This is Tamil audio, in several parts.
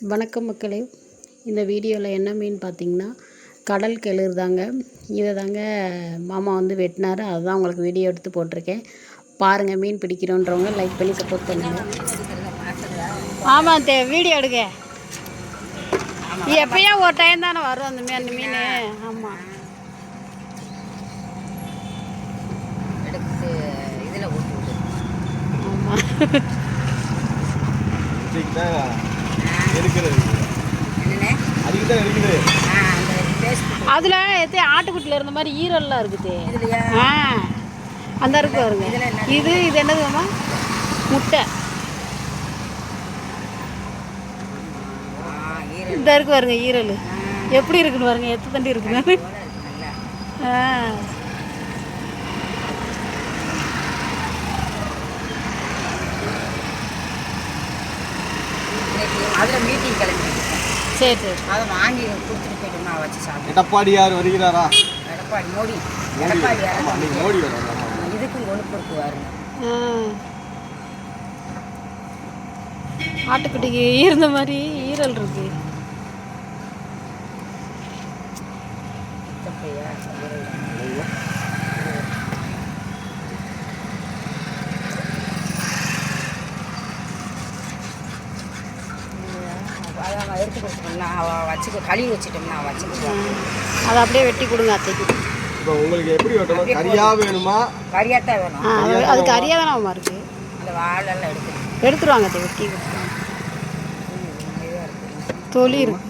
வணக்கம் மக்களே. இந்த வீடியோவில் என்ன மீன் பார்த்தீங்கன்னா கடல் கெளுர் தாங்க. இதை தாங்க மாமா வந்து வெட்டினார். அதுதான் உங்களுக்கு வீடியோ எடுத்து போட்டிருக்கேன். பாருங்கள், மீன் பிடிக்கிறோன்றவங்க லைக் பண்ணி சப்போர்ட் பண்ணுங்கள். ஆமாம் வீடியோ எடுங்க. எப்பயும் ஒரு டைம் தானே வரும் அந்த மீன். ஆமாம், அதில் ஆட்டுக்குட்டியில் இருந்த மாதிரி ஈரல்லாம் இருக்குது. அந்த இருக்கு பாருங்க. இது என்னதுமா? முட்டை. இந்த இருக்கு பாருங்க ஈரல் எப்படி இருக்குன்னு பாருங்க. எத்தனை தண்டி இருக்குன்னு. அதில் மீட்டிங் கிளம்பி சரி சரி அதை வாங்கி கொடுத்துட்டு போயிட்டோம்னா வச்சு சாப்பிட்டு. எடப்பாடி யார் வருகிறாரா? எடப்பாடி மோடி. எடப்பாடி மோடி இதுக்கும் கொழுப்பு இருக்குவாருங்க. ஆட்டுக்குட்டிக்கு இருந்த மாதிரி ஈரல் இருக்கு. எடுத்து கொடுத்துட்டோம்னா வச்சுக்க கழுவி வச்சுட்டோம்னா வச்சுக்குவோம். அதை அப்படியே வெட்டி கொடுங்க அத்தைக்கு. இப்போ உங்களுக்கு எப்படி வெட்டணும்? கறியாக வேணுமா? கறியாக தான் வேணும். அது கறியாக தானே இருக்குது. இந்த வாழெல்லாம் எடுத்துருவாங்க அத்தை, வெட்டி கொடுத்துருவாங்க. தொலி இருக்கு.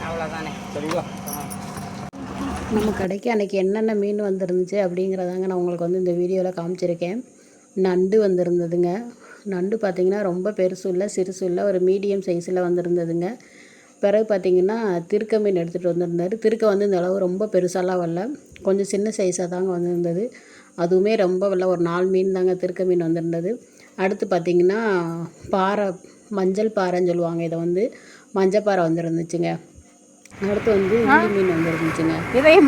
அவ்வளோதானே. சரிங்களா? நம்ம கடைக்கு அன்றைக்கி என்னென்ன மீன் வந்துருந்துச்சு அப்படிங்கிறதாங்க நான் உங்களுக்கு வந்து இந்த வீடியோவில் காமிச்சிருக்கேன். நண்டு வந்திருந்ததுங்க. நண்டு பார்த்திங்கன்னா ரொம்ப பெருசு இல்லை சிறுசு இல்லை, ஒரு மீடியம் சைஸில் வந்திருந்ததுங்க. பிறகு பார்த்திங்கன்னா திருக்க மீன் எடுத்துகிட்டு வந்திருந்தார். திருக்க வந்து இந்த அளவு ரொம்ப பெருசாலாம் வரல, கொஞ்சம் சின்ன சைஸாக தாங்க வந்திருந்தது. அதுவுமே ரொம்ப வரல, ஒரு 4 மீன் தாங்க திருக்க மீன் வந்திருந்தது. அடுத்து பார்த்திங்கன்னா பாறை, மஞ்சள் பாறைன்னு சொல்லுவாங்க. இதை வந்து மஞ்சள் பாறை வந்துருந்துச்சுங்க. அடுத்து வந்து ஊளி மீன் வந்துருந்துச்சுங்க.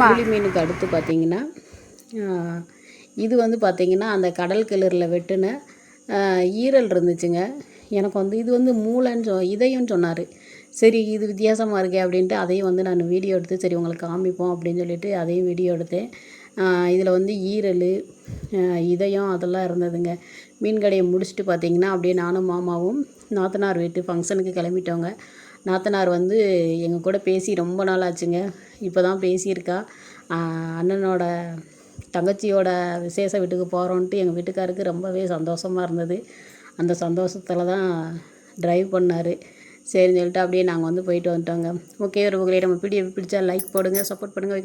ஊளி மீனுக்கு அடுத்து பார்த்திங்கன்னா இது வந்து பார்த்திங்கன்னா அந்த கடல் கிளறில் வெட்டின ஈரல் இருந்துச்சுங்க. எனக்கு வந்து இது வந்து மூளைன்னு இதையும் சொன்னார். சரி இது வித்தியாசமாக இருக்கே அப்படின்ட்டு அதையும் வந்து நான் வீடியோ எடுத்து சரி உங்களுக்கு காமிப்போம் அப்படின்னு சொல்லிட்டு அதையும் வீடியோ எடுத்தேன். இதில் வந்து ஈரல், இதயம் அதெல்லாம் இருந்ததுங்க. மீன் கடையை முடிச்சுட்டு பார்த்திங்கன்னா அப்படியே நானும் மாமாவும் நாத்தனார் வீட்டு ஃபங்க்ஷனுக்கு கிளம்பிட்டோங்க. நாத்தனார் வந்து எங்கள் கூட பேசி ரொம்ப நாள் ஆச்சுங்க. இப்போ தான் பேசியிருக்கா. அண்ணனோட தங்கச்சியோட விசேஷ வீட்டுக்கு போகிறோன்ட்டு எங்கள் வீட்டுக்காருக்கு ரொம்பவே சந்தோஷமாக இருந்தது. அந்த சந்தோஷத்தில் தான் ட்ரைவ் பண்ணார். சரின்னு சொல்லிட்டு அப்படியே நாங்கள் வந்து போயிட்டு வந்துட்டோங்க. ஓகே, ஒரு நம்ம வீடியோ பிடிச்சா லைக் போடுங்க, சப்போர்ட் பண்ணுங்கள்.